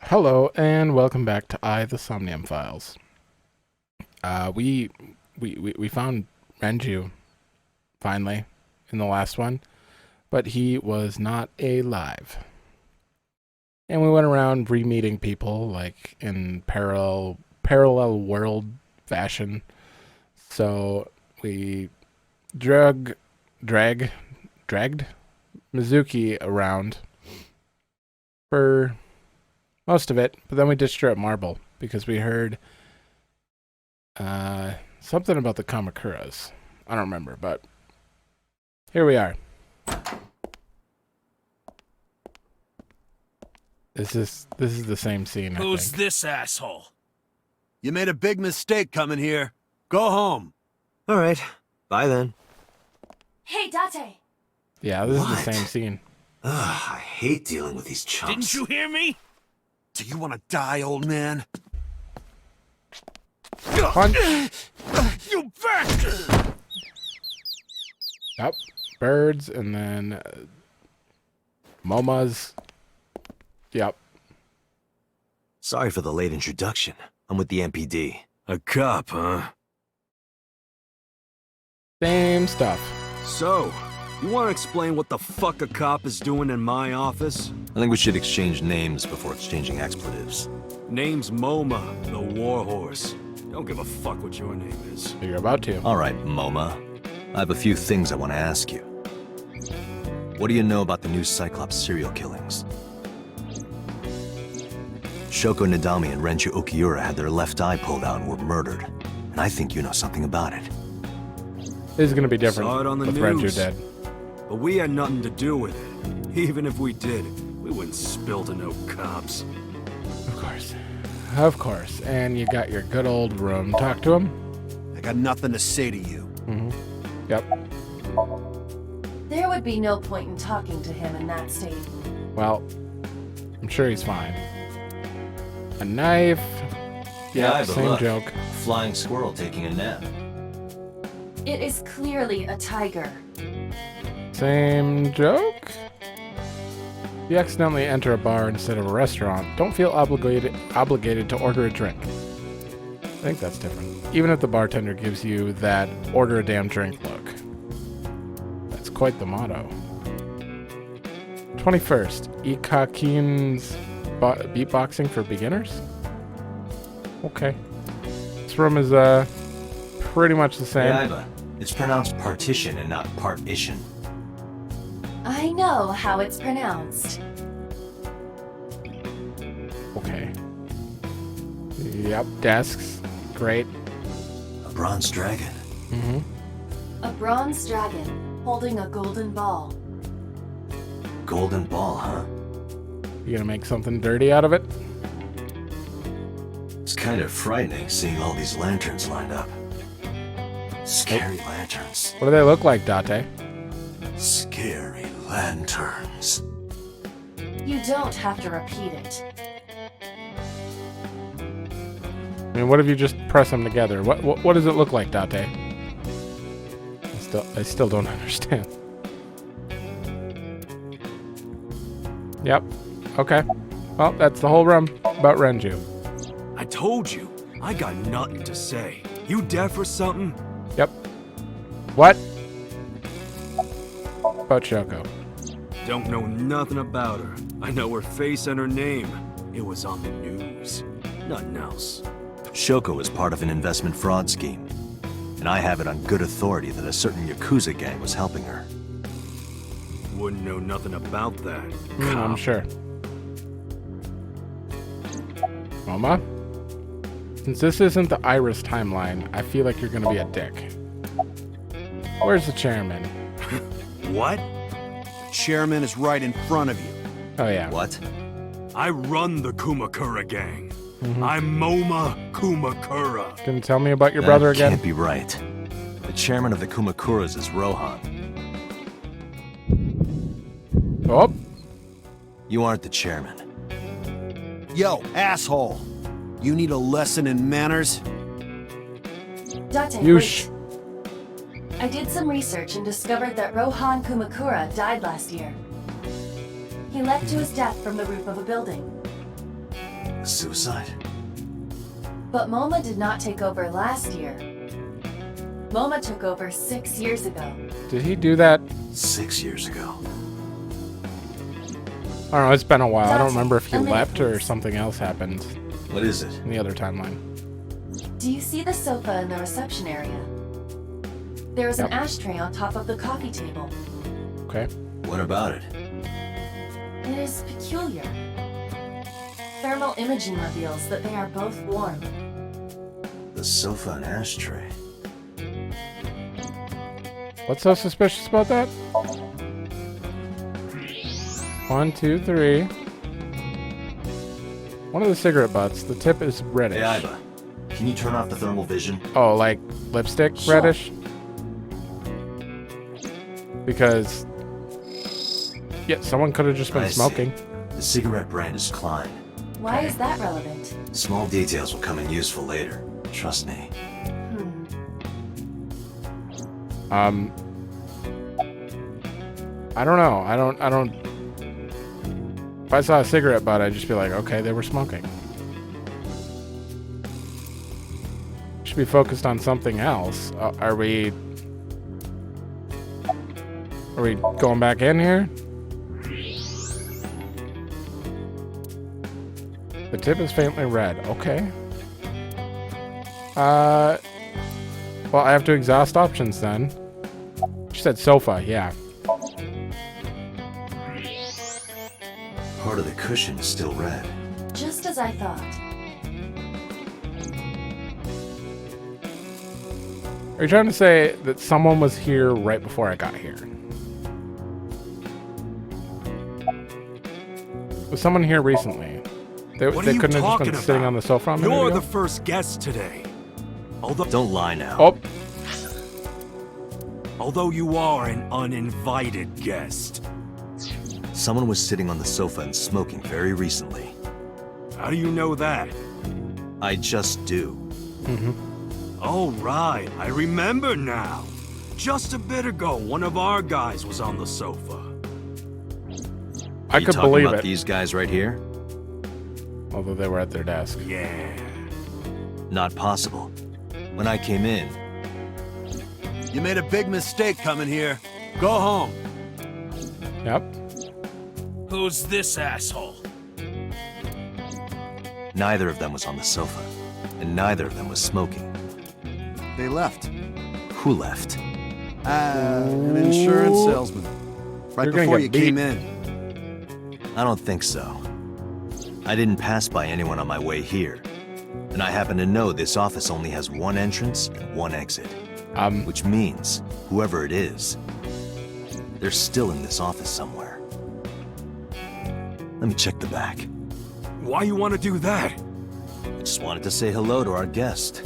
Hello, and welcome back to the Somnium Files. We found Renju, finally, in the last one, but he was not alive. And we went around re-meeting people, like, in parallel world fashion. So, we dragged Mizuki around for most of it, but then we ditched her at Marble because we heard something about the Kamakuras. I don't remember, but here we are. This is the same scene. Who's this asshole? You made a big mistake coming here. Go home. All right. Bye then. Hey, Date. Yeah, this is the same scene. Ugh, I hate dealing with these chumps. Didn't you hear me? Do you want to die, old man? Punch. You back! Yep. Birds, and then Moma's. Yep. Sorry for the late introduction. I'm with the MPD. A cop, huh? Same stuff. So, you want to explain what the fuck a cop is doing in my office? I think we should exchange names before exchanging expletives. Name's MoMA, the warhorse. Don't give a fuck what your name is. You're about to. All right, MoMA. I have a few things I want to ask you. What do you know about the new Cyclops serial killings? Shoko Nadami and Renju Okiura had their left eye pulled out and were murdered. And I think you know something about it. This is going to be different Saw it on the with news. Renju dead. But we had nothing to do with it. Even if we did, we wouldn't spill to no cops. Of course. Of course. And you got your good old room. Talk to him? I got nothing to say to you. Mm-hmm. Yep. There would be no point in talking to him in that state. Well, I'm sure he's fine. A knife. Yeah, but same look. joke. Flying squirrel taking a nap. It is clearly a tiger. Same joke? If you accidentally enter a bar instead of a restaurant, don't feel obligated to order a drink. I think that's different. Even if the bartender gives you that order a damn drink look. That's quite the motto. 21st, Ikakin's beatboxing for beginners? Okay. This room is pretty much the same. Hey, Aiba. It's pronounced partition and not partition. I know how it's pronounced. Okay. Yep, desks. Great. A bronze dragon. Mm-hmm. A bronze dragon holding a golden ball. Golden ball, huh? You gonna make something dirty out of it? It's kind of frightening seeing all these lanterns lined up. Scary lanterns. What do they look like, Date? Scary lanterns. You don't have to repeat it. I mean, what if you just press them together? What does it look like, Date? I still don't understand. Yep. Okay. Well, that's the whole room about Renju. I told you, I got nothing to say. You deaf or something? Yep. What? About Shoko. Don't know nothing about her. I know her face and her name. It was on the news. Nothing else. Shoko is part of an investment fraud scheme. And I have it on good authority that a certain Yakuza gang was helping her. Wouldn't know nothing about that. I'm sure. Moma? Since this isn't the Iris timeline, I feel like you're gonna be a dick. Where's the chairman? What? The chairman is right in front of you. Oh yeah. What? I run the Kumakura gang. I'm MoMA Kumakura. Gonna tell me about your brother again? Can't be right. The chairman of the Kumakuras is Rohan. Oh, You aren't the chairman. Yo, asshole. You need a lesson in manners? Date, you wait. I did some research and discovered that Rohan Kumakura died last year. He leapt to his death from the roof of a building. Suicide? But MoMA did not take over last year. MoMA took over 6 years ago. Did he do that? 6 years ago. I don't know, it's been a while. I don't Dante, remember if he a minute, leapt or please. something else happened What is it? in the other timeline. Do you see the sofa in the reception area? There is an Yep. ashtray on top of the coffee table. Okay. What about it? It is peculiar. Thermal imaging reveals that they are both warm. The sofa and ashtray. What's so suspicious about that? 1, 2, 3. One of the cigarette butts. The tip is reddish. Hey, Aiba. Can you turn off the thermal vision? Oh, like lipstick Sure. reddish? Because yeah, someone could have just been I see. smoking. The cigarette brand is Klein. Why is that relevant? Small details will come in useful later. Trust me. I don't know. I don't. If I saw a cigarette butt, I'd just be like, okay, they were smoking. Should be focused on something else. Are we going back in here? The tip is faintly red. Okay. Well, I have to exhaust options then. She said sofa, yeah. Part of the cushion is still red. Just as I thought. Are you trying to say that someone was here right before I got here? Was someone here recently? They What are they you couldn't have just been talking sitting about? on the sofa a minute You're ago? the first guest today. Don't lie now. Oh, Although you are an uninvited guest. Someone was sitting on the sofa and smoking very recently. How do you know that? I just do. Oh, right. I remember now. Just a bit ago, one of our guys was on the sofa. I You could talking believe about it. these guys right here? Although they were at their desk. Yeah. Not possible. When I came in, You made a big mistake coming here. Go home. Yep. Who's this asshole? neither of them was on the sofa, and neither of them was smoking. They left. Who left? An insurance salesman. Right You're gonna before get you beat. came in. I don't think so. I didn't pass by anyone on my way here. And I happen to know this office only has one entrance and one exit. Which means, whoever it is, they're still in this office somewhere. Let me check the back. Why you want to do that? I just wanted to say hello to our guest.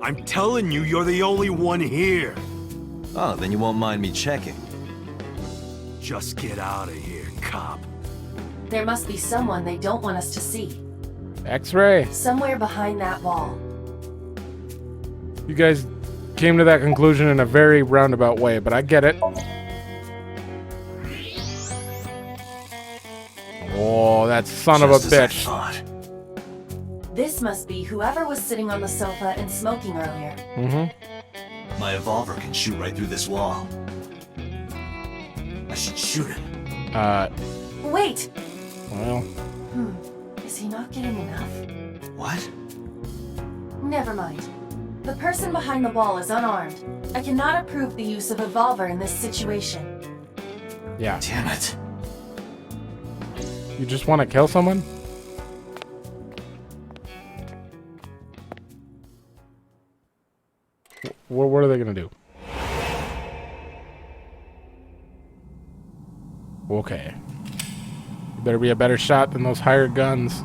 I'm telling you, you're the only one here. Oh, then you won't mind me checking. Just get out of here, cop. There must be someone they don't want us to see. X-ray. Somewhere behind that wall. You guys came to that conclusion in a very roundabout way, but I get it. Oh, that son of a Just as I bitch. thought. This must be whoever was sitting on the sofa and smoking earlier. Mm-hmm. My evolver can shoot right through this wall. I should shoot it. Wait! Well, Is he not getting enough? What? Never mind. The person behind the wall is unarmed. I cannot approve the use of a revolver in this situation. yeah. Damn it. You just want to kill someone? What are they gonna do? Okay. You better be a better shot than those hired guns.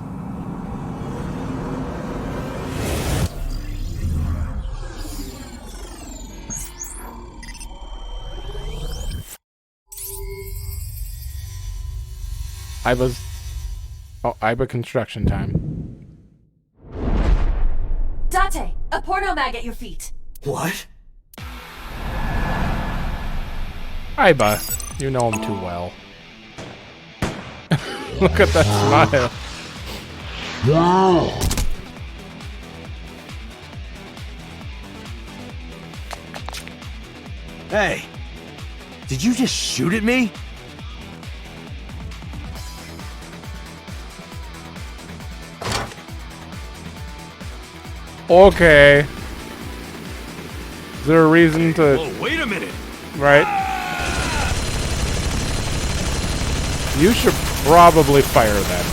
Aiba construction time. Date! A porno mag at your feet! What? Aiba, you know him too well. Look at that smile. Hey! Did you just shoot at me? Okay. Is there a reason to... Oh, wait a minute! Right. You should probably fire them.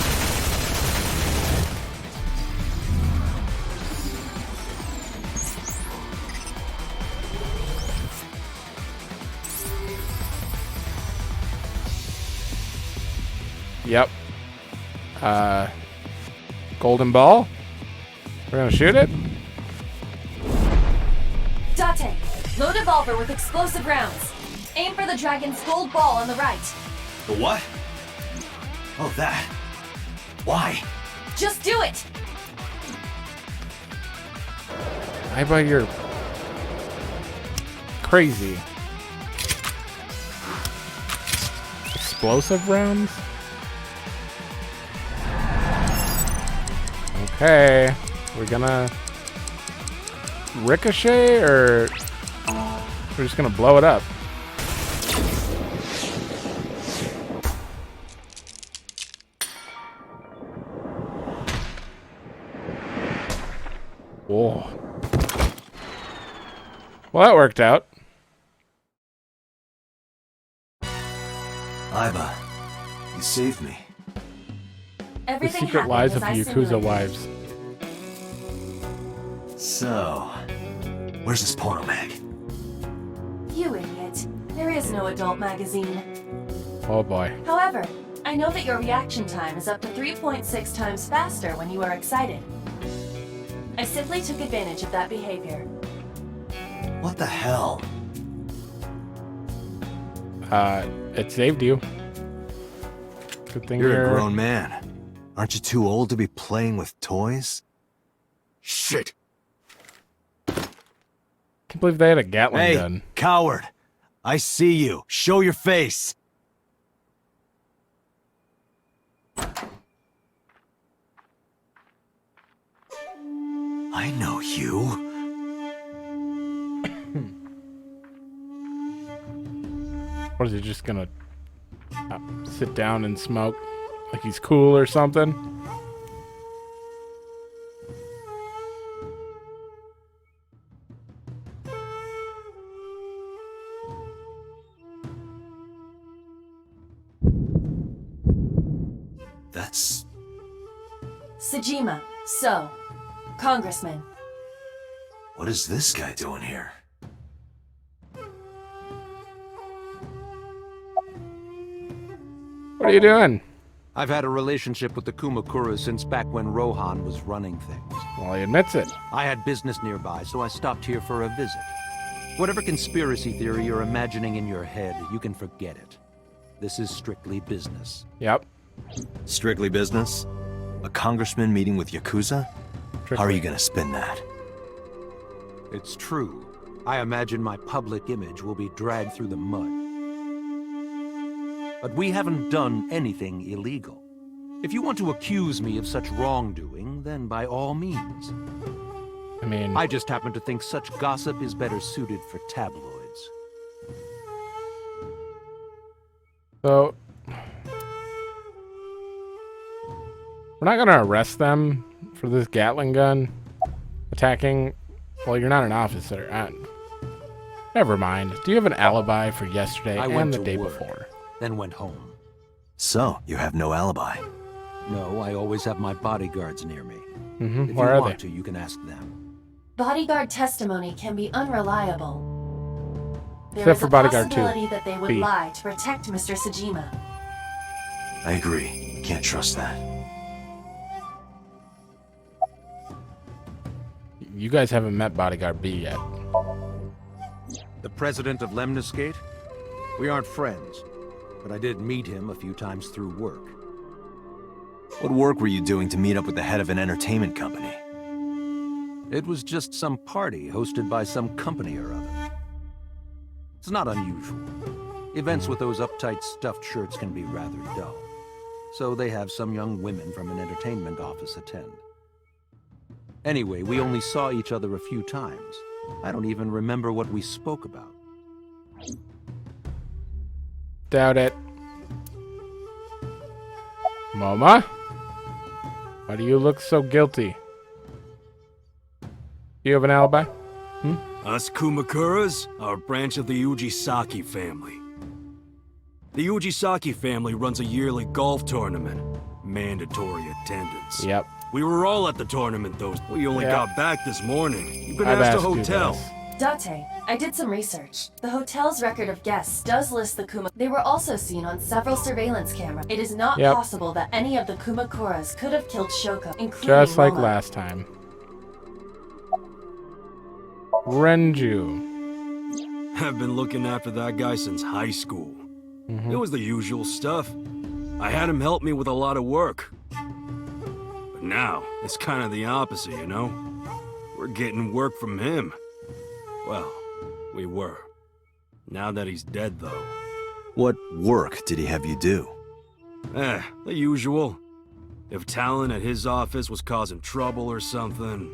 Yep. Golden ball? We're gonna shoot it? Date, load evolver with explosive rounds. Aim for the dragon's gold ball on the right. The what? Oh, that. Why? Just do it! Aiba, you're crazy. Explosive rounds? Okay. We're gonna ricochet, or we're just gonna blow it up? Whoa. Well, that worked out. Aiba, you saved me. The Everything secret happened lies as of I Yakuza simulated. wives. So, where's this porno mag? You idiot. There is no adult magazine. Oh boy. However, I know that your reaction time is up to 3.6 times faster when you are excited. I simply took advantage of that behavior. What the hell? It saved you. Good thing You're a grown man. Aren't you too old to be playing with toys? Shit! Can't believe they had a Gatling Hey, gun. coward! I see you. Show your face. I know you. What is he just gonna sit down and smoke like he's cool or something? That's... Sejima, so, Congressman. What is this guy doing here? What are you doing? I've had a relationship with the Kumakura since back when Rohan was running things. Well, he admits it. I had business nearby, so I stopped here for a visit. Whatever conspiracy theory you're imagining in your head, you can forget it. This is strictly business. Yep. Strictly business? A congressman meeting with Yakuza? How are you gonna spin that? It's true. I imagine my public image will be dragged through the mud. But we haven't done anything illegal. If you want to accuse me of such wrongdoing, then by all means. I mean, I just happen to think such gossip is better suited for tabloids. so we're not gonna arrest them for this Gatling gun attacking. Well, you're not an officer. Never mind. Do you have an alibi for yesterday I and went the to day work. before? Then went home. So, you have no alibi. No, I always have my bodyguards near me. Mm-hmm. If Where you are want they? to, you can ask them. Bodyguard testimony can be unreliable. There Except is for a Bodyguard 2. possibility that they would B. lie to protect Mr. Sejima. I agree. Can't trust that. You guys haven't met Bodyguard B yet. The president of Lemniscate? We aren't friends, but I did meet him a few times through work. What work were you doing to meet up with the head of an entertainment company? It was just some party hosted by some company or other. It's not unusual. Events with those uptight stuffed shirts can be rather dull. So they have some young women from an entertainment office attend. Anyway, we only saw each other a few times. I don't even remember what we spoke about. Doubt it. Moma? Why do you look so guilty? You have an alibi? Us Kumakuras are a branch of the Ujisaki family. The Ujisaki family runs a yearly golf tournament. Mandatory attendance. Yep. We were all at the tournament, though. We only got back this morning. You can I've ask the asked you hotel. this. Date, I did some research. The hotel's record of guests does list the Kuma. They were also seen on several surveillance cameras. It is not possible that any of the Kumakuras could have killed Shoko, including Just like Moma. last time. Renju. I've been looking after that guy since high school. It was the usual stuff. I had him help me with a lot of work. But now, it's kind of the opposite, you know? We're getting work from him. Well, we were. Now that he's dead, though. What work did he have you do? The usual. If Talon at his office was causing trouble or something...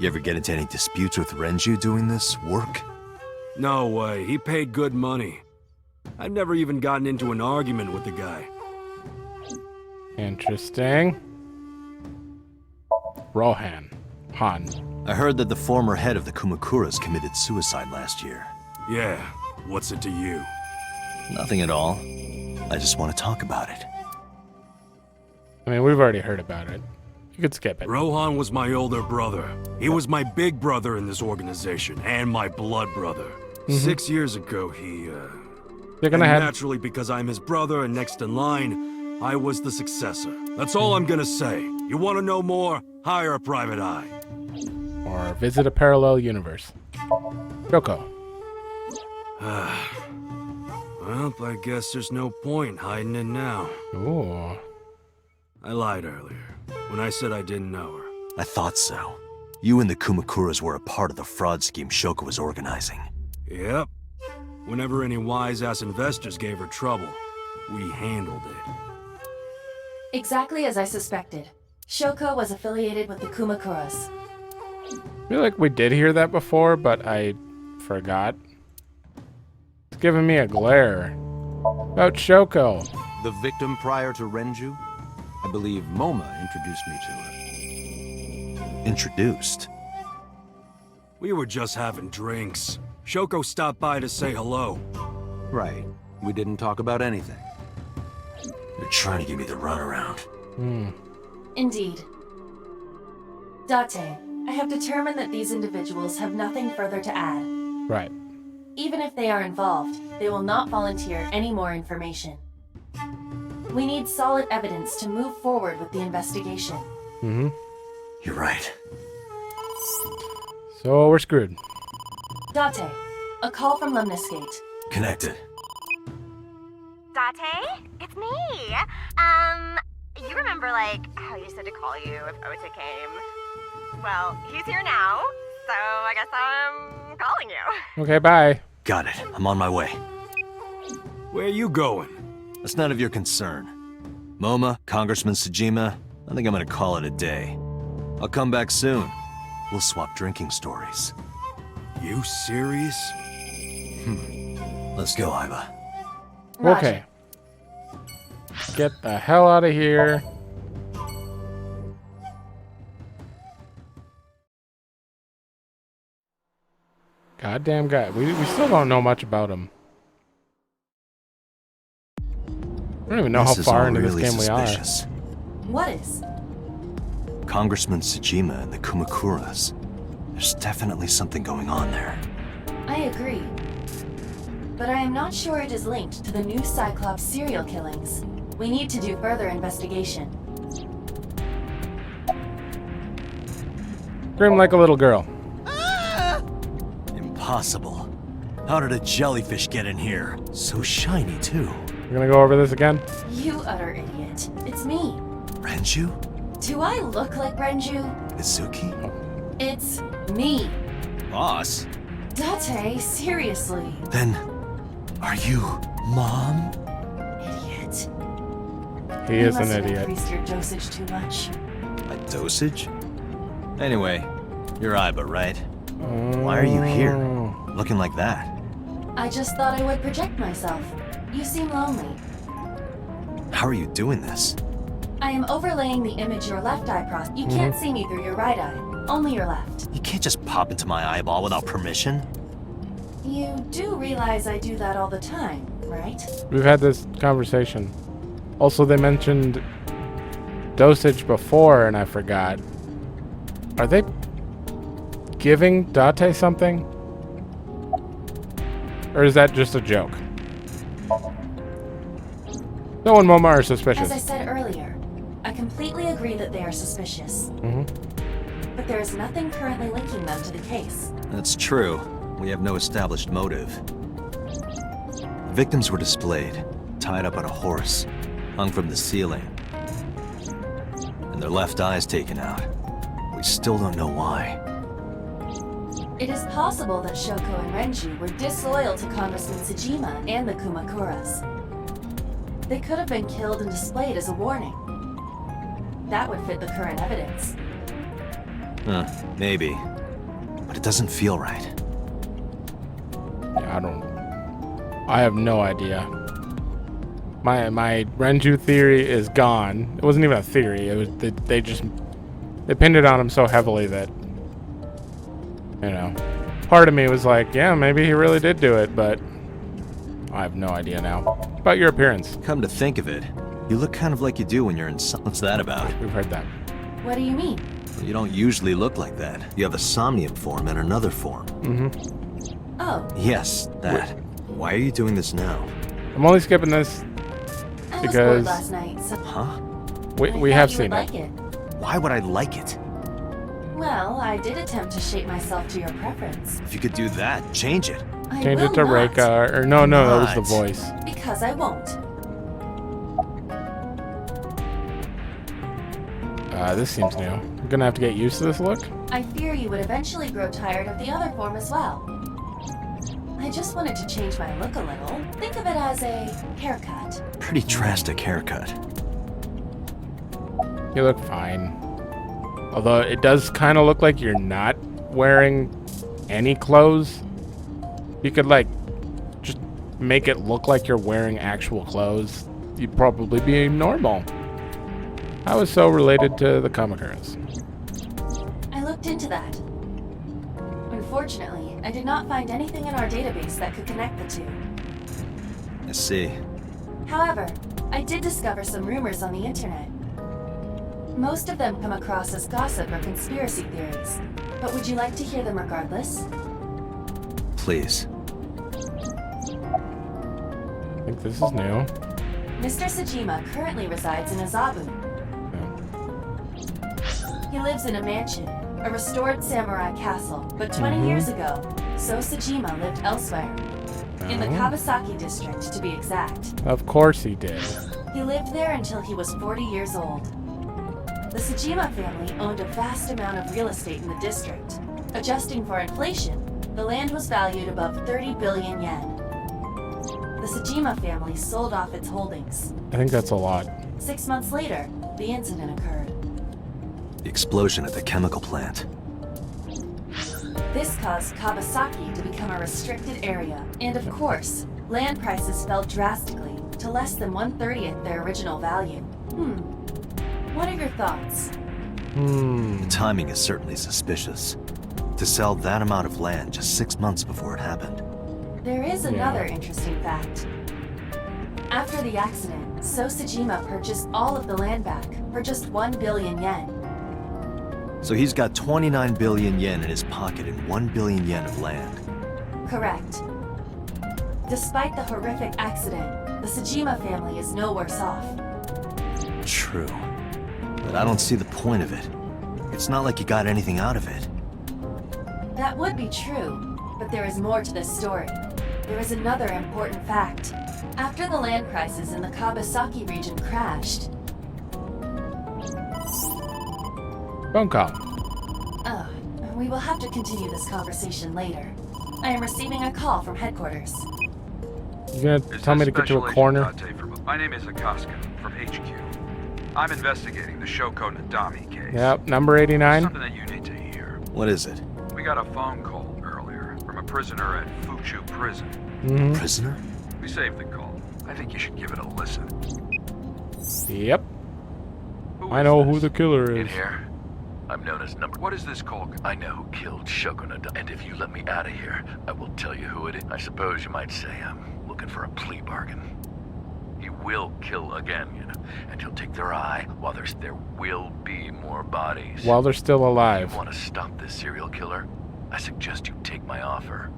You ever get into any disputes with Renju doing this work? No way, he paid good money. I've never even gotten into an argument with the guy. Interesting. Rohan. Han. I heard that the former head of the Kumakuras committed suicide last year. Yeah, what's it to you? Nothing at all. I just want to talk about it. I mean, we've already heard about it. You could skip it. Rohan was my older brother. He was my big brother in this organization, and my blood brother. 6 years ago, They're gonna and have naturally, because I'm his brother and next in line, I was the successor. That's all I'm gonna say. You want to know more? Hire a private eye. or visit a parallel universe. Shoko. Well, I guess there's no point hiding it now. Ooh. I lied earlier, when I said I didn't know her. I thought so. You and the Kumakuras were a part of the fraud scheme Shoko was organizing. Yep. Whenever any wise-ass investors gave her trouble, we handled it. Exactly as I suspected. Shoko was affiliated with the Kumakuras. I feel like we did hear that before, but I forgot. It's giving me a glare. About Shoko. The victim prior to Renju? I believe Moma introduced me to her. Introduced? We were just having drinks. Shoko stopped by to say hello. Right. We didn't talk about anything. You're trying to give me the runaround. Indeed. Date, I have determined that these individuals have nothing further to add. Right. Even if they are involved, they will not volunteer any more information. We need solid evidence to move forward with the investigation. You're right. So we're screwed. Date, a call from Lemniscate. Connected. Date? It's me. You remember, like, how you said to call you if Ota came? Well, he's here now, so I guess I'm calling you. Okay, bye. Got it. I'm on my way. Where are you going? That's none of your concern. Moma, Congressman Tsujima, I think I'm gonna call it a day. I'll come back soon. We'll swap drinking stories. You serious? Let's go, Aiba. Roger. Okay. Get the hell out of here. Goddamn guy. We still don't know much about him. I don't even know This how is far all into really this game suspicious. What is? Congressman Tsujima and the Kumakuras. There's definitely something going on there. I agree. But I am not sure it is linked to the new Cyclops serial killings. We need to do further investigation. we are. Scream like a little girl. Impossible. How did a jellyfish get in here? So shiny, too. We're gonna go over this again? You utter idiot. It's me. Renju? Do I look like Renju? Izuki? It's me. Boss? Date, seriously. Then, Are you Mom? Idiot. He You is must an have idiot. increased your dosage too much. A dosage? Anyway, you're Aiba, right? Why are you here? Looking like that? I just thought I would project myself. You seem lonely. How are you doing this? I am overlaying the image your left eye processed. You can't see me through your right eye, only your left. You can't just pop into my eyeball without permission. You do realize I do that all the time, right? We've had this conversation. Also, they mentioned dosage before, and I forgot. Are they giving Date something? Or is that just a joke? No and Moma are suspicious. As I said earlier, I completely agree that they are suspicious. But there is nothing currently linking them to the case. That's true. We have no established motive. The victims were displayed, tied up on a horse, hung from the ceiling, and their left eyes taken out. We still don't know why. It is possible that Shoko and Renju were disloyal to Congressman Tsujima and the Kumakuras. They could have been killed and displayed as a warning. That would fit the current evidence. Maybe. But it doesn't feel right. Yeah, I have no idea. My Renju theory is gone. It wasn't even a theory. It was they pinned it on him so heavily that, you know, part of me was like, yeah, maybe he really did do it, but I have no idea now. About your appearance. Come to think of it, you look kind of like you do when you're in What's that about? We've heard that. What do you mean? You don't usually look like that. You have a Somnium form and another form. Oh, Yes, that. Why are you doing this now? I'm only skipping this I was bored because last night, so Huh? we I have thought you seen would it. like it. Why would I like it? Well, I did attempt to shape myself to your preference. If you could do that, change it. I Change will it to not, Reika, or no, that was the Not. voice. because I won't. This seems new. I'm gonna have to get used to this look. I fear you would eventually grow tired of the other form as well. I just wanted to change my look a little. Think of it as a haircut. Pretty drastic haircut. You look fine. Although it does kind of look like you're not wearing any clothes. You could like just make it look like you're wearing actual clothes. You'd probably be normal. How is so related to the Kamakuras? I looked into that. Unfortunately, I did not find anything in our database that could connect the two. I see. However, I did discover some rumors on the internet. Most of them come across as gossip or conspiracy theories, but would you like to hear them regardless? Please. I think this is new. Mr. Tsujima currently resides in Azabu. He lives in a mansion, a restored samurai castle, but 20 years ago, So Tsujima lived elsewhere. In the Kawasaki district, to be exact. Of course he did. He lived there until he was 40 years old. The Tsujima family owned a vast amount of real estate in the district. Adjusting for inflation, the land was valued above 30 billion yen. The Tsujima family sold off its holdings. I think that's a lot. 6 months later, the incident occurred. The explosion at the chemical plant. This caused Kawasaki to become a restricted area, and of course, land prices fell drastically to less than 1/30th their original value. What are your thoughts? The timing is certainly suspicious. To sell that amount of land just 6 months before it happened. There is another interesting fact. After the accident, So Tsujima purchased all of the land back for just 1 billion yen. So he's got 29 billion yen in his pocket and 1 billion yen of land. Correct. Despite the horrific accident, the Tsujima family is no worse off. True. But I don't see the point of it. It's not like you got anything out of it. That would be true, but there is more to this story. There is another important fact. After the land prices in the Kawasaki region crashed... Phone call. We will have to continue this conversation later. I am receiving a call from headquarters. You gonna tell me to get to a corner? My name is Akaska from HQ. I'm investigating the Shoko Nadami case. Yep, number 89. Something that you need to hear. What is it? We got a phone call earlier from a prisoner at Fuchu Prison. Prisoner? We saved the call. I think you should give it a listen. Yep. I know who the killer In is. here, I'm known as number... What is this call? I know who killed Shoko Nadami, and if you let me out of here, I will tell you who it is. I suppose you might say I'm looking for a plea bargain. He will kill again, you know, and he'll take their eye while there will be more bodies. While they're still If alive. you want to stop this serial killer, I suggest you take my offer.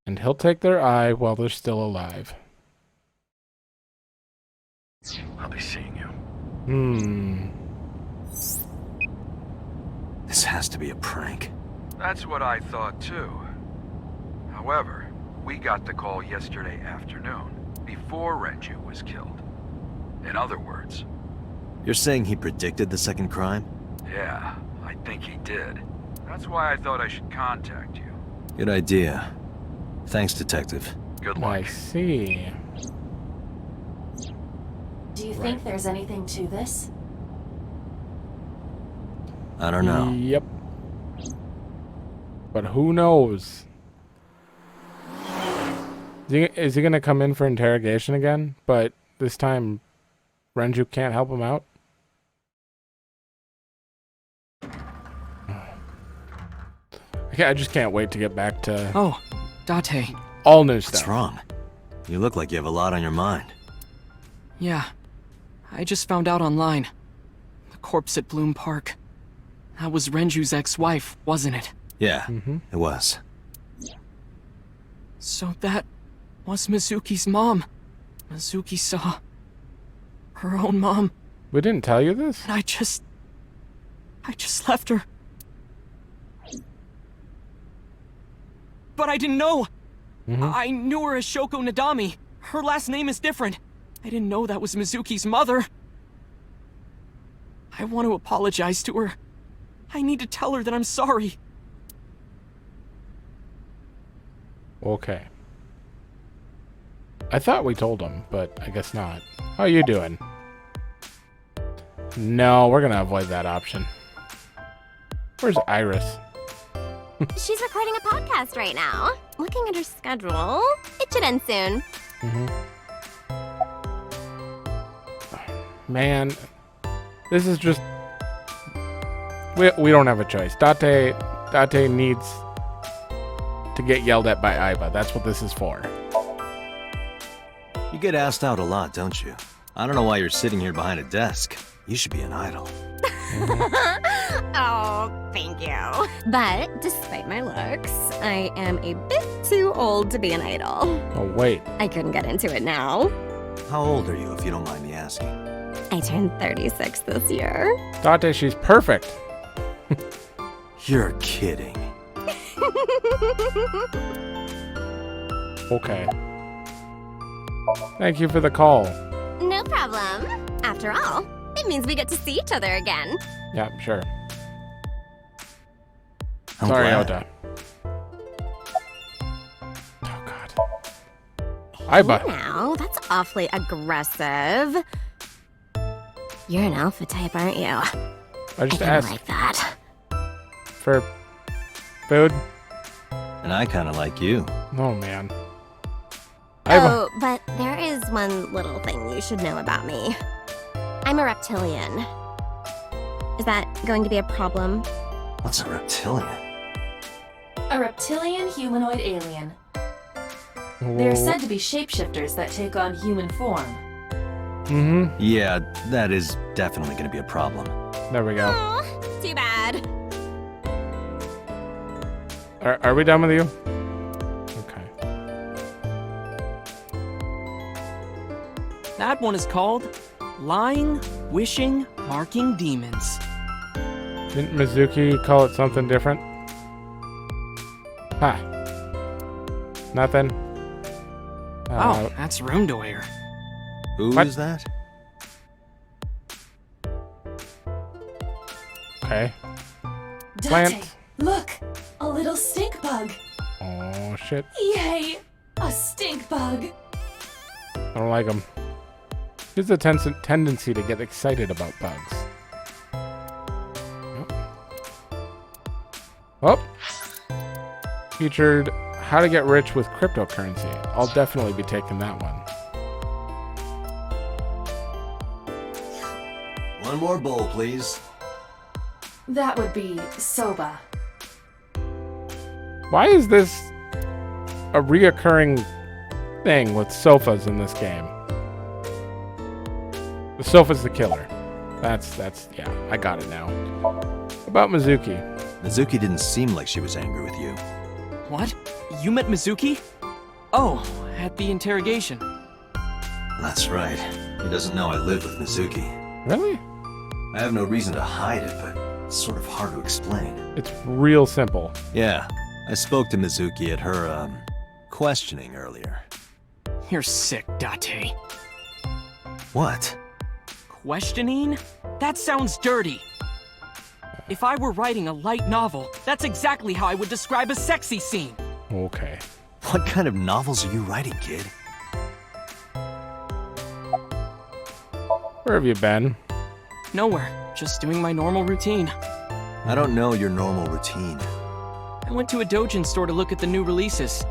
And he'll take their eye while they're still alive. I'll be seeing you. This has to be a prank. That's what I thought too. However, we got the call yesterday afternoon, before Renju was killed. In other words... You're saying he predicted the second crime? Yeah, I think he did. That's why I thought I should contact you. Good idea. Thanks, Detective. Good I luck. see. Do you think there's anything to this? I don't know. Yep. But who knows? Is he gonna come in for interrogation again? But this time, Renju can't help him out? I just can't wait to get back to Oh, Date. all new stuff. What's wrong? You look like you have a lot on your mind. Yeah. I just found out online. The corpse at Bloom Park. That was Renju's ex-wife, wasn't it? Yeah, it was. So that was Mizuki's mom. Mizuki saw her own mom, We didn't tell you this? and I just left her. But I didn't know. I knew her as Shoko Nadami. Her last name is different. I didn't know that was Mizuki's mother. I want to apologize to her. I need to tell her that I'm sorry. Okay. I thought we told him, but I guess not. How you doing? No, we're gonna avoid that option. Where's Iris? She's recording a podcast right now. Looking at her schedule, it should end soon. Man, this is just... We don't have a choice. Date needs to get yelled at by Aiba. That's what this is for. You get asked out a lot, don't you? I don't know why you're sitting here behind a desk. You should be an idol. Oh, thank you. But despite my looks, I am a bit too old to be an idol. Oh, wait. I couldn't get into it now. How old are you, if you don't mind me asking? I turned 36 this year. Date, she's perfect. You're kidding. Okay. Thank you for the call. No problem. After all, it means we get to see each other again. Yeah, sure. I'm Sorry, glad. Ota. Oh, God. Aiba. Now, that's awfully aggressive. You're an alpha type, aren't you? I just I asked like that. for food. And I kind of like you. Oh, man. Aiba. Oh, but there is one little thing you should know about me. I'm a reptilian. Is that going to be a problem? What's a reptilian? A reptilian humanoid alien. They are said to be shapeshifters that take on human form. Yeah, that is definitely going to be a problem. There we go. Oh, too bad. Are we done with you? Okay. That one is called Lying, Wishing, Marking Demons. Didn't Mizuki call it something different? Ha. Nothing. Oh, that's room doer. Who What? is that? Okay. Dante, Plant. look! A little stink bug. Oh, shit. Yay! A stink bug. I don't like them. There's a tendency to get excited about bugs. Oh. Featured how to get rich with cryptocurrency. I'll definitely be taking that one. One more bowl, please. That would be soba. Why is this a reoccurring thing with sofas in this game? The sofa's the killer. That's yeah, I got it now. About Mizuki. Mizuki didn't seem like she was angry with you. What? You met Mizuki? Oh, at the interrogation. That's right. He doesn't know I live with Mizuki. Really? I have no reason to hide it, but it's sort of hard to explain. It's real simple. Yeah, I spoke to Mizuki at her, questioning earlier. You're sick, Date. What? Questioning? That sounds dirty. If I were writing a light novel, that's exactly how I would describe a sexy scene. Okay. What kind of novels are you writing, kid? Where have you been? Nowhere. Just doing my normal routine. I don't know your normal routine. I went to a doujin store to look at the new releases.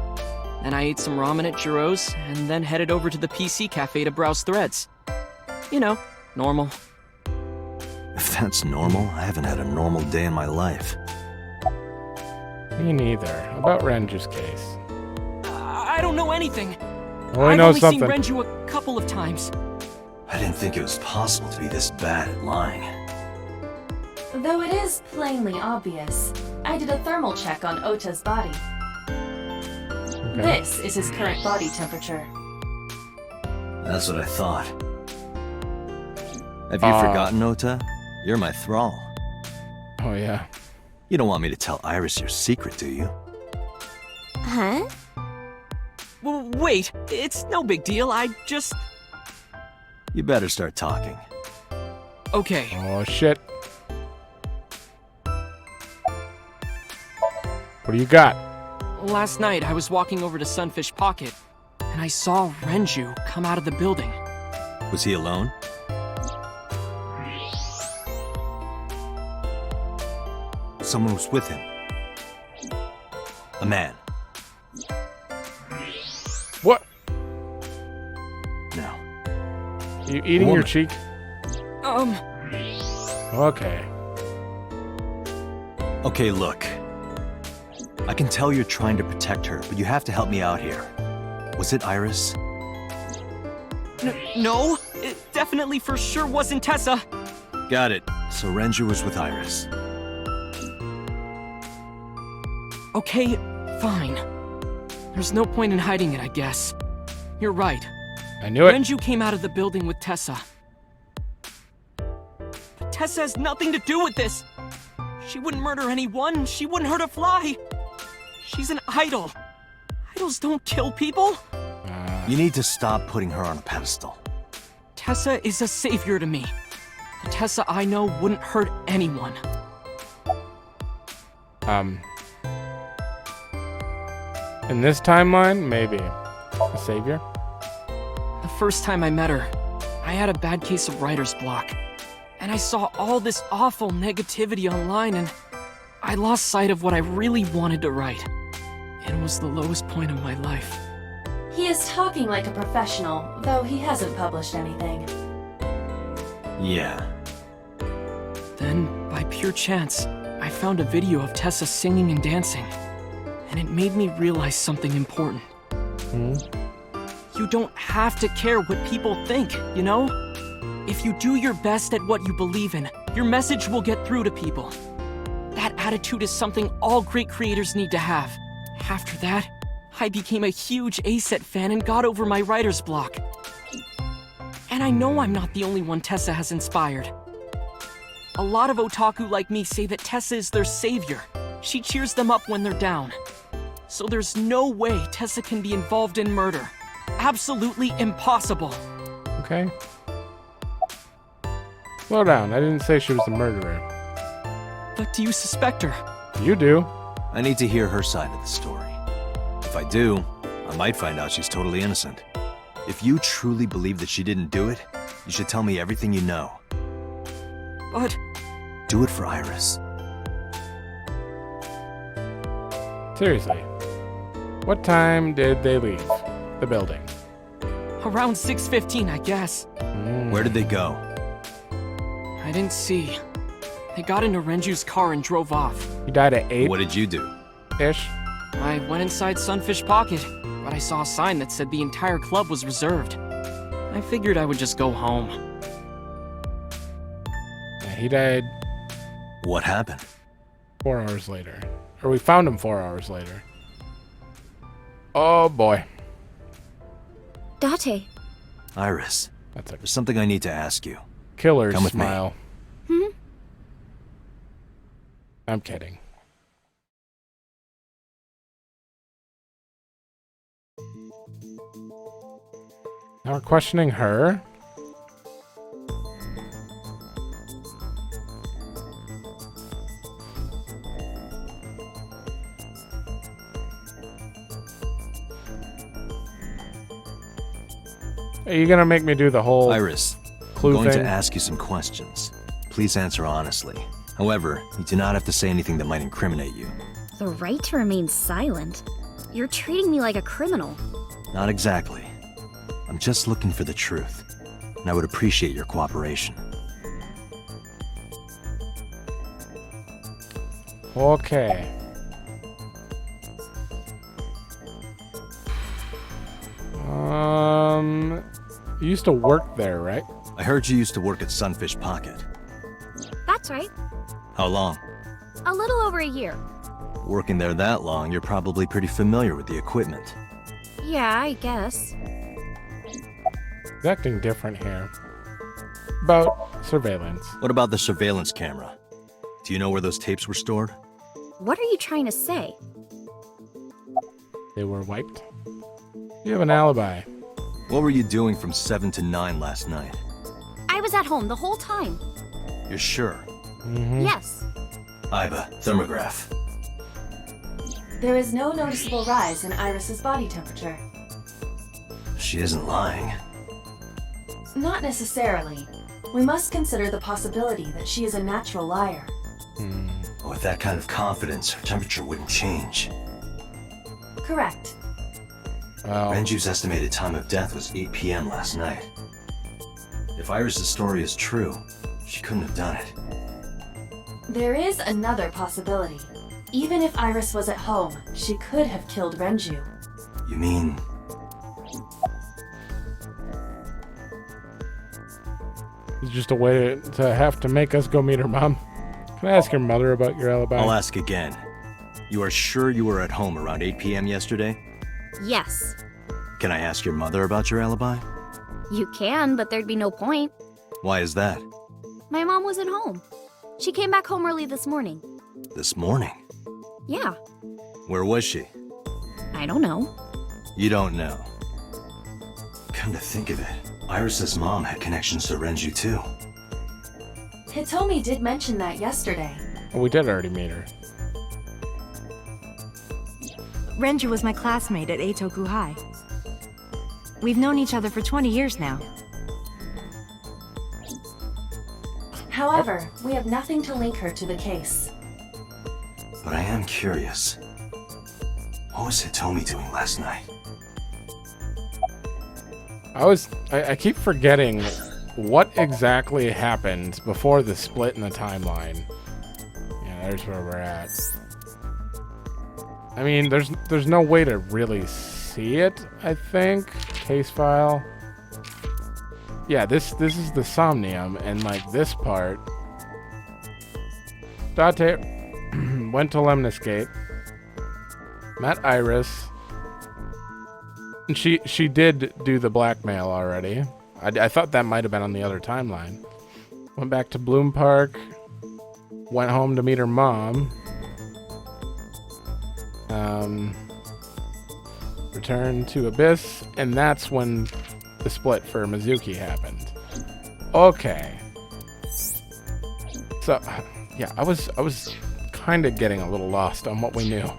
Then I ate some ramen at Jiro's, and then headed over to the PC cafe to browse threads. You know, normal. If that's normal, I haven't had a normal day in my life. Me neither. About Renju's case. I don't know anything. Oh, I I've know only something. seen Renju a couple of times. I didn't think it was possible to be this bad at lying. Though it is plainly obvious, I did a thermal check on Ota's body. Okay. This is his current body temperature. That's what I thought. Have you forgotten, Ota? You're my thrall. Oh, yeah. You don't want me to tell Iris your secret, do you? Huh? Well, wait, it's no big deal. I just... You better start talking. Okay. Oh, shit. What do you got? Last night, I was walking over to Sunfish Pocket, and I saw Renju come out of the building. Was he alone? Someone was with him. A man. What? No. You eating your Woman. cheek? Okay. Okay, look. I can tell you're trying to protect her, but you have to help me out here. Was it Iris? No, it definitely for sure wasn't Tessa. Got it. So Renju was with Iris. Okay, fine. There's no point in hiding it, I guess. You're right. I knew it. Renju came out of the building with Tessa. But Tessa has nothing to do with this. She wouldn't murder anyone. She wouldn't hurt a fly. She's an idol. Idols don't kill people. You need to stop putting her on a pedestal. Tessa is a savior to me. The Tessa I know wouldn't hurt anyone. In this timeline, maybe. A savior? The first time I met her, I had a bad case of writer's block. And I saw all this awful negativity online, and I lost sight of what I really wanted to write. It was the lowest point of my life. He is talking like a professional, though he hasn't published anything. Yeah. Then, by pure chance, I found a video of Tessa singing and dancing. And it made me realize something important. You don't have to care what people think, you know? If you do your best at what you believe in, your message will get through to people. That attitude is something all great creators need to have. After that, I became a huge A-Set fan and got over my writer's block. And I know I'm not the only one Tessa has inspired. A lot of otaku like me say that Tessa is their savior. She cheers them up when they're down. So there's no way Tessa can be involved in murder. Absolutely impossible. Okay. Slow down. I didn't say she was a murderer. But do you suspect her? You do. I need to hear her side of the story. If I do, I might find out she's totally innocent. If you truly believe that she didn't do it, you should tell me everything you know. But... Do it for Iris. Seriously. What time did they leave the building? around 6:15, I guess. Where did they go? I didn't see. They got into Renju's car and drove off. You died at 8? What did you do? Ish. I went inside Sunfish Pocket, but I saw a sign that said the entire club was reserved. I figured I would just go home. Yeah, he died What happened? 4 hours later. Or we found him 4 hours later. Oh boy. Date. Iris, That's a there's something I need to ask you. killer Come with me. smile. Hmm? I'm kidding. Now we're questioning her? Are you gonna make me do the whole Iris, I'm clue going thing? to ask you some questions. Please answer honestly. However, you do not have to say anything that might incriminate you. The right to remain silent? You're treating me like a criminal. Not exactly. I'm just looking for the truth, and I would appreciate your cooperation. Okay. You used to work there, right? I heard you used to work at Sunfish Pocket. That's right. How long? A little over a year. Working there that long, you're probably pretty familiar with the equipment. Yeah, I guess. He's acting different here. About surveillance. What about the surveillance camera? Do you know where those tapes were stored? What are you trying to say? They were wiped. You have an alibi. What were you doing from 7 to 9 last night? I was at home the whole time. You're sure? Yes. Aiba, thermograph. There is no noticeable rise in Iris's body temperature. She isn't lying. Not necessarily. We must consider the possibility that she is a natural liar. With that kind of confidence, her temperature wouldn't change. Correct. Well, Renju's estimated time of death was 8 p.m. last night. If Iris' story is true, she couldn't have done it. There is another possibility. Even if Iris was at home, she could have killed Renju. You mean... it's just a way to have to make us go meet her mom. Can I ask your mother about your alibi? I'll ask again. You are sure you were at home around 8 p.m. yesterday? Yes. Can I ask your mother about your alibi? You can, but there'd be no point. Why is that? My mom wasn't home. She came back home early this morning. This morning? Yeah. Where was she? I don't know. You don't know. Come to think of it, Iris' mom had connections to Renju too. Hitomi did mention that yesterday. Oh, we did already meet her. Renju was my classmate at Eitoku High. We've known each other for 20 years now. However, we have nothing to link her to the case. But I am curious. What was Hitomi doing last night? I keep forgetting what exactly happened before the split in the timeline. Yeah, there's where we're at. I mean, there's no way to really see it, I think. Case file. Yeah, this is the Somnium, and like this part. Date went to Lemnis Gate, met Iris, and she did do the blackmail already. I thought that might have been on the other timeline. Went back to Bloom Park, went home to meet her mom. Returned to Abyss, and that's when the split for Mizuki happened. Okay. So, yeah, I was kind of getting a little lost on what we knew.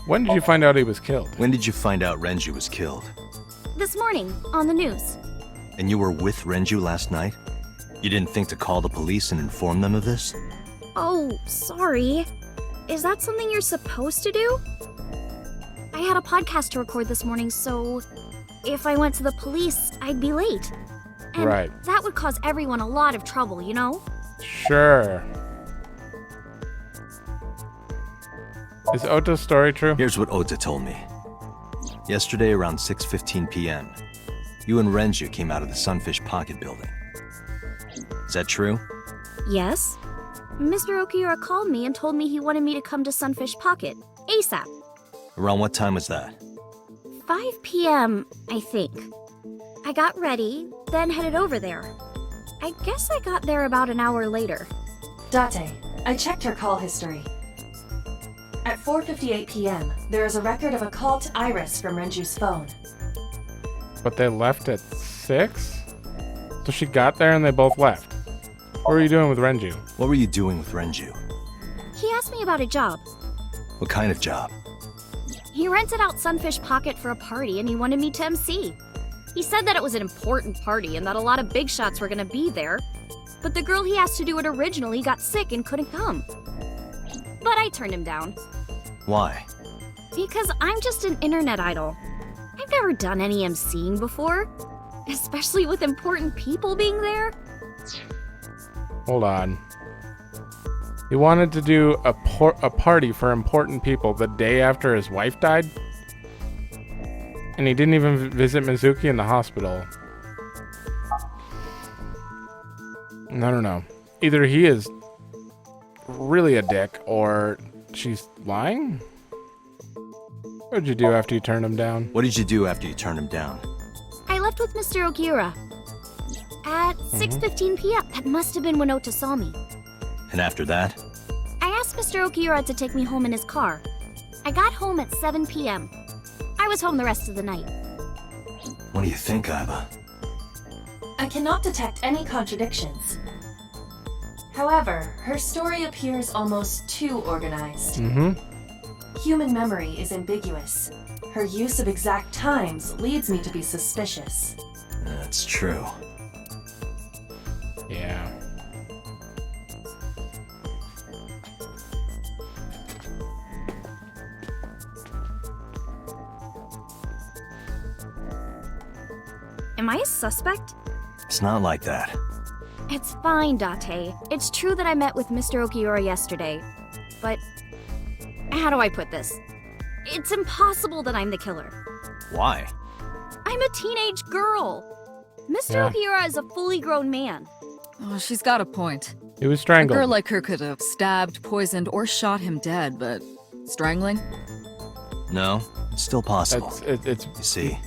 When did you find out he was killed? When did you find out Renju was killed? This morning, on the news. And you were with Renju last night? You didn't think to call the police and inform them of this? Oh, sorry. Is that something you're supposed to do? I had a podcast to record this morning, so if I went to the police, I'd be late. And right. That would cause everyone a lot of trouble, you know? Sure. Is Ota's story true? Here's what Ota told me. Yesterday around 6:15 p.m., you and Renju came out of the Sunfish Pocket building. Is that true? Yes. Mr. Okiura called me and told me he wanted me to come to Sunfish Pocket, ASAP. Around what time was that? 5 p.m., I think. I got ready, then headed over there. I guess I got there about an hour later. Date, I checked her call history. At 4:58 p.m., there is a record of a call to Iris from Renju's phone. But they left at 6? So she got there and they both left. What were you doing with Renju? What were you doing with Renju? He asked me about a job. What kind of job? He rented out Sunfish Pocket for a party and he wanted me to MC. He said that it was an important party and that a lot of big shots were gonna be there, but the girl he asked to do it originally got sick and couldn't come. But I turned him down. Why? Because I'm just an internet idol. I've never done any MCing before, especially with important people being there. Hold on. He wanted to do a party for important people the day after his wife died? And he didn't even visit Mizuki in the hospital. I don't know. Either he is really a dick, or she's lying? What did you do after you turned him down? What did you do after you turned him down? I left with Mr. Okiura. At 6:15 p.m. That must have been when Ota saw me. And after that? I asked Mr. Okiura to take me home in his car. I got home at 7 p.m. I was home the rest of the night. What do you think, Aiba? I cannot detect any contradictions. However, her story appears almost too organized. Human memory is ambiguous. Her use of exact times leads me to be suspicious. That's true. Yeah. Am I a suspect? It's not like that. It's fine, Date. It's true that I met with Mr. Okiura yesterday, but how do I put this? It's impossible that I'm the killer. Why? I'm a teenage girl. Mr. Okiura is a fully grown man. Oh, she's got a point. He was strangled. A girl like her could have stabbed, poisoned, or shot him dead, but strangling? No, it's still possible. It's you see.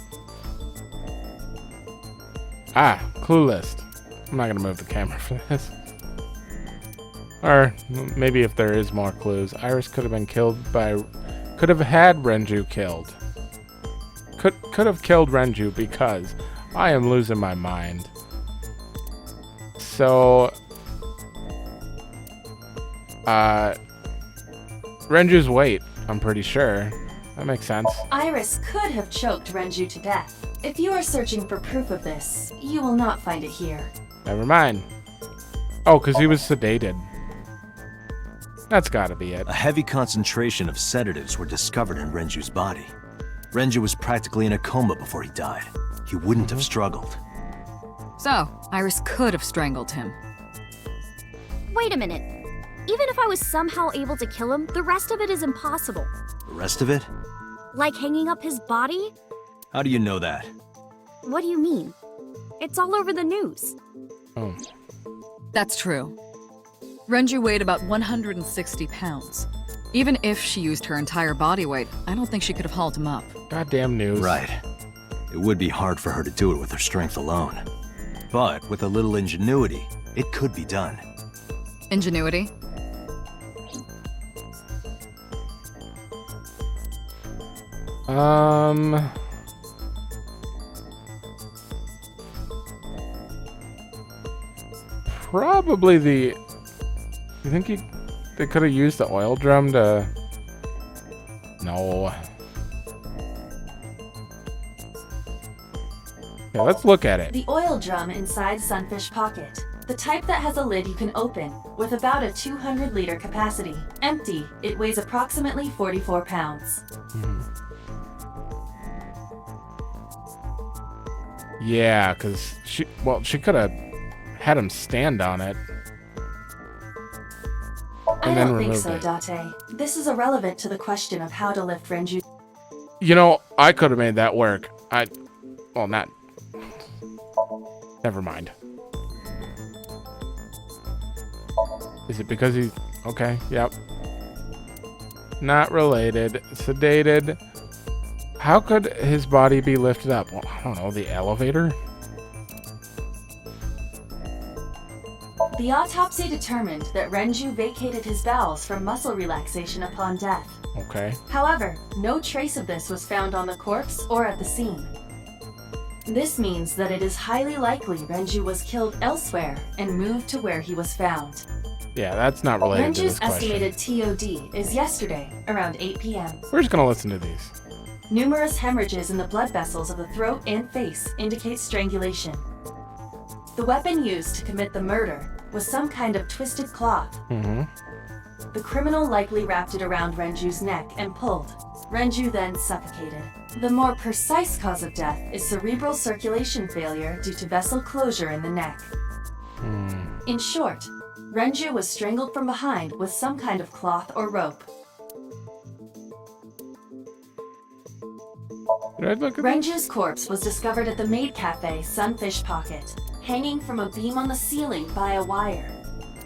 Clue list. I'm not gonna move the camera for this. Or maybe if there is more clues. Iris could have been killed by... Could have had Renju killed. Could have killed Renju because I am losing my mind. So... Renju's weight, I'm pretty sure. That makes sense. Iris could have choked Renju to death. If you are searching for proof of this, you will not find it here. Never mind. Oh, because he was sedated. That's gotta be it. A heavy concentration of sedatives were discovered in Renju's body. Renju was practically in a coma before he died. He wouldn't have struggled. So, Iris could have strangled him. Wait a minute. Even if I was somehow able to kill him, the rest of it is impossible. The rest of it? Like hanging up his body? How do you know that? What do you mean? It's all over the news. Oh. That's true. Renju weighed about 160 pounds. Even if she used her entire body weight, I don't think she could have hauled him up. Goddamn news. Right. It would be hard for her to do it with her strength alone. But with a little ingenuity, it could be done. Ingenuity? Probably the... You think they could have used the oil drum to No. Yeah, let's look at it. The oil drum inside Sunfish Pocket. The type that has a lid you can open, with about a 200-liter capacity. Empty, it weighs approximately 44 pounds. Yeah, because she could have had him stand on it. I don't think so, Date. This is irrelevant to the question of how to lift Renju. You know, I could have made that work. Well, not. Never mind. Is it because he's... Okay, yep. Not related. Sedated. How could his body be lifted up? Well, I don't know, the elevator? The autopsy determined that Renju vacated his bowels from muscle relaxation upon death. Okay. However, no trace of this was found on the corpse or at the scene. This means that it is highly likely Renju was killed elsewhere and moved to where he was found. Yeah, that's not related to this Renju's question. estimated TOD is yesterday, around 8 p.m. We're just gonna listen to these. Numerous hemorrhages in the blood vessels of the throat and face indicate strangulation. The weapon used to commit the murder was some kind of twisted cloth. The criminal likely wrapped it around Renju's neck and pulled. Renju then suffocated. The more precise cause of death is cerebral circulation failure due to vessel closure in the neck. In short, Renju was strangled from behind with some kind of cloth or rope. Renju's corpse was discovered at the maid cafe Sunfish Pocket, hanging from a beam on the ceiling by a wire.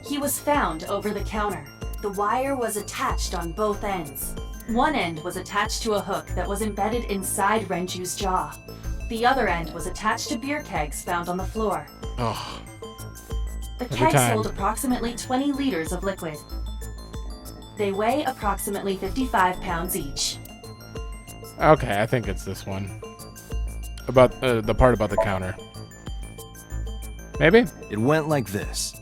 He was found over the counter. The wire was attached on both ends. One end was attached to a hook that was embedded inside Renju's jaw. The other end was attached to beer kegs found on the floor. Oh. The kegs hold approximately 20 liters of liquid. They weigh approximately 55 pounds each. Okay, I think it's this one. About the part about the counter. Maybe? It went like this.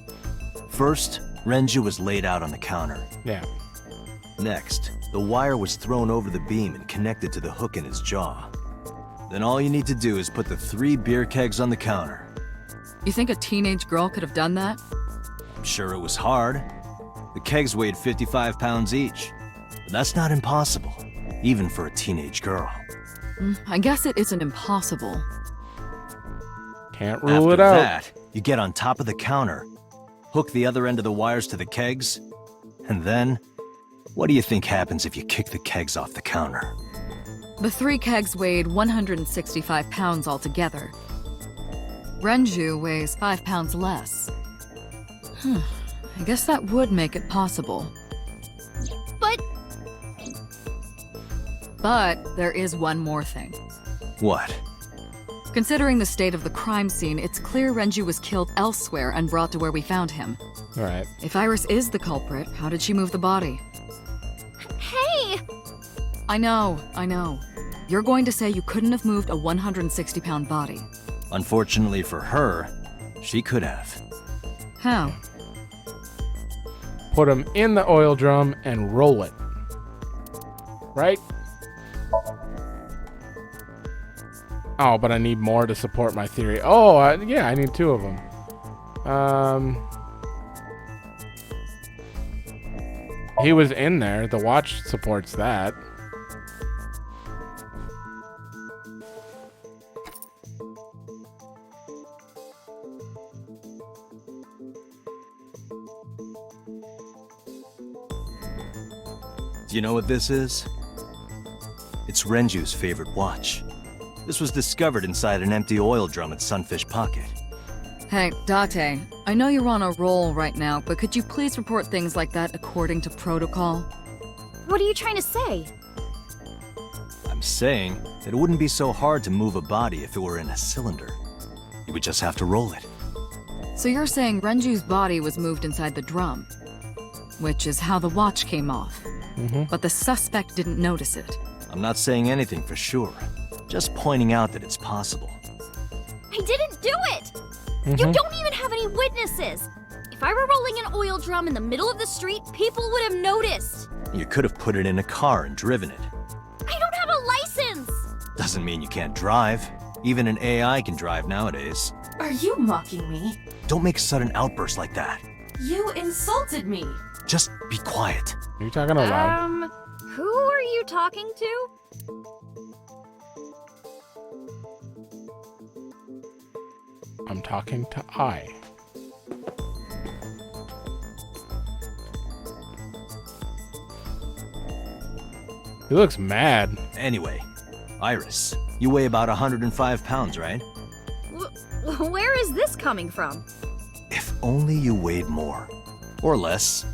First, Renju was laid out on the counter. Yeah. Next, the wire was thrown over the beam and connected to the hook in his jaw. Then all you need to do is put the 3 beer kegs on the counter. You think a teenage girl could have done that? I'm sure it was hard. The kegs weighed 55 pounds each. But that's not impossible, even for a teenage girl. I guess it isn't impossible. Can't rule it out. After that, you get on top of the counter, hook the other end of the wires to the kegs, and then, what do you think happens if you kick the kegs off the counter? The 3 kegs weighed 165 pounds altogether. Renju weighs 5 pounds less. I guess that would make it possible. But there is one more thing. What? Considering the state of the crime scene, it's clear Renju was killed elsewhere and brought to where we found him. Right. If Iris is the culprit, how did she move the body? Hey! I know. You're going to say you couldn't have moved a 160-pound body. Unfortunately for her, she could have. How? Put him in the oil drum and roll it. Right? Oh, but I need more to support my theory. Oh, yeah, I need 2 of them. He was in there. The watch supports that. Do you know what this is? It's Renju's favorite watch. This was discovered inside an empty oil drum at Sunfish Pocket. Hey, Date, I know you're on a roll right now, but could you please report things like that according to protocol? What are you trying to say? I'm saying that it wouldn't be so hard to move a body if it were in a cylinder. You would just have to roll it. So you're saying Renju's body was moved inside the drum, which is how the watch came off. But the suspect didn't notice it. I'm not saying anything for sure. Just pointing out that it's possible. I didn't do it! You don't even have any witnesses! If I were rolling an oil drum in the middle of the street, people would have noticed! You could have put it in a car and driven it. Doesn't mean you can't drive. Even an AI can drive nowadays. Are you mocking me? Don't make sudden outbursts like that. You insulted me. Just be quiet. Are you talking aloud? Who are you talking to? I'm talking to I. He looks mad. Anyway, Iris, you weigh about 105 pounds, right? Where is this coming from? If only you weighed more. Or less.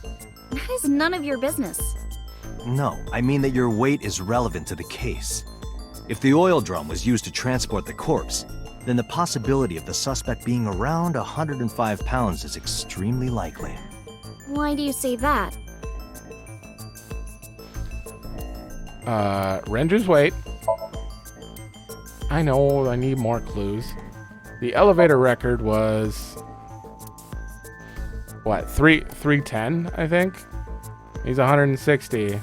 That is none of your business. No, I mean that your weight is relevant to the case. If the oil drum was used to transport the corpse, then the possibility of the suspect being around 105 pounds is extremely likely. Why do you say that? Renju's weight. I know, I need more clues. The elevator record was... what, 310, I think? He's 160.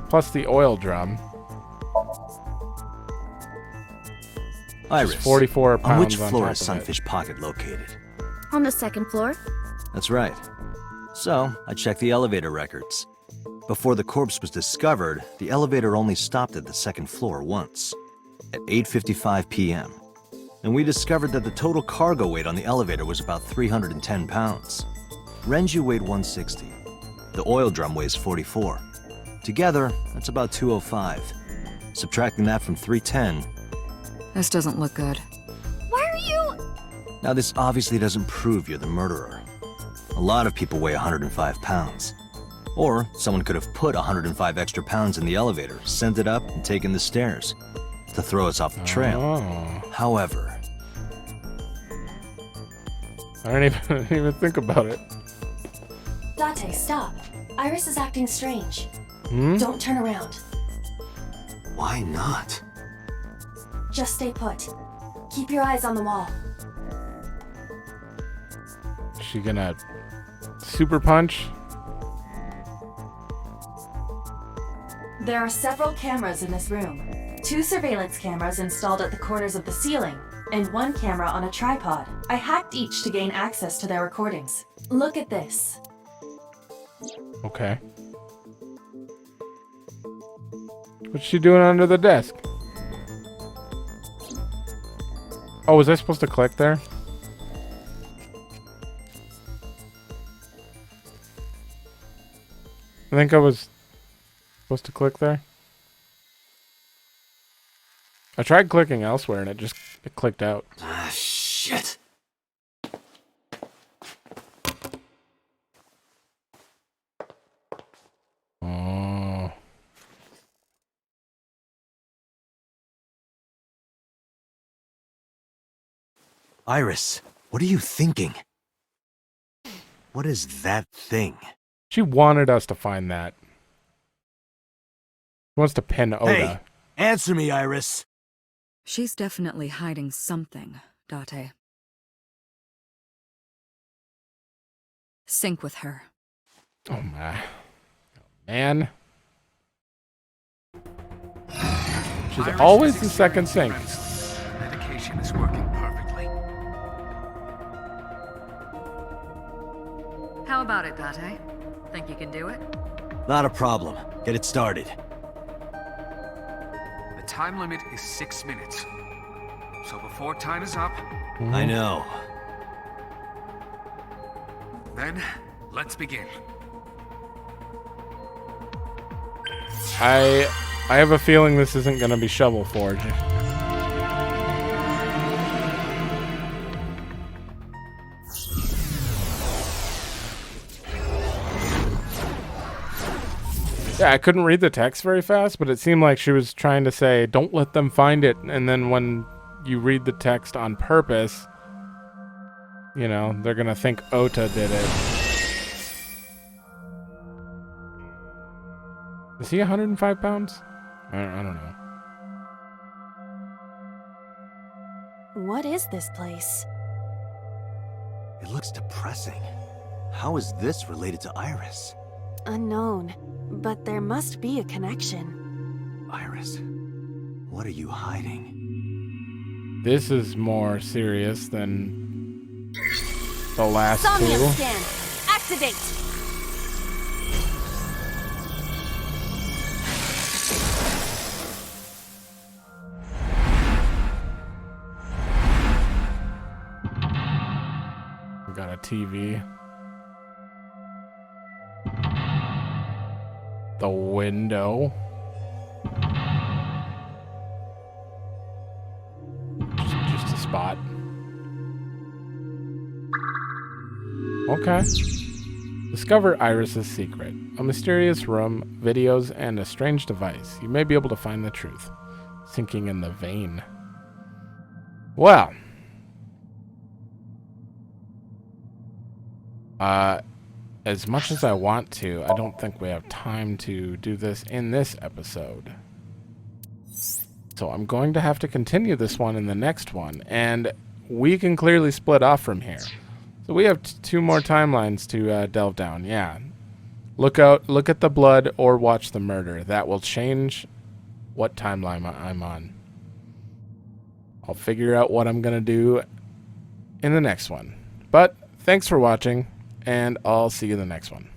Plus the oil drum. Iris, 44 pounds on which on floor top is of Sunfish Pocket located? On the second floor. That's right. So, I checked the elevator records. Before the corpse was discovered, the elevator only stopped at the second floor once, at 8:55 p.m. And we discovered that the total cargo weight on the elevator was about 310 pounds. Renju weighed 160. The oil drum weighs 44. Together, that's about 205. Subtracting that from 310... This doesn't look good. Why are you... Now, this obviously doesn't prove you're the murderer. A lot of people weigh 105 pounds. Or someone could have put 105 extra pounds in the elevator, sent it up, and taken the stairs to throw us off the trail. Oh. However... I didn't even think about it. Date, stop. Iris is acting strange. Hmm? Don't turn around. Why not? Just stay put. Keep your eyes on the wall. Is she gonna super punch? There are several cameras in this room. 2 surveillance cameras installed at the corners of the ceiling, and 1 camera on a tripod. I hacked each to gain access to their recordings. Look at this. Okay. What's she doing under the desk? Oh, was I supposed to click there? I think I was supposed to click there. I tried clicking elsewhere and it clicked out. Ah, shit. Oh. Iris, what are you thinking? What is that thing? She wanted us to find that. She wants to pin Oda. Hey, answer me, Iris. She's definitely hiding something, Date. Sync with her. Oh my. Man. She's Iris always is in second sync. experiencing REM sleep. Medication is working perfectly. How about it, Date? Think you can do it? Not a problem. Get it started. The time limit is 6 minutes. So before time is up, I know. then let's begin. I have a feeling this isn't going to be Shovel Forge. Yeah, I couldn't read the text very fast, but it seemed like she was trying to say, don't let them find it. And then when you read the text on purpose, you know, they're going to think Ota did it. Is he 105 pounds? I don't know. What is this place? It looks depressing. How is this related to Iris? Unknown, but there must be a connection. Iris, What are you hiding? This is more serious than the last Somnium two. scan. Activate. We got a TV. The window. Just a spot. Okay. Discover Iris's secret. A mysterious room, videos, and a strange device. You may be able to find the truth. Sinking in the vein. Well. As much as I want to, I don't think we have time to do this in this episode. So I'm going to have to continue this one in the next one, and we can clearly split off from here. So we have two more timelines to delve down. Yeah. Look at the blood or watch the murder. That will change what timeline I'm on. I'll figure out what I'm going to do in the next one. But thanks for watching, and I'll see you in the next one.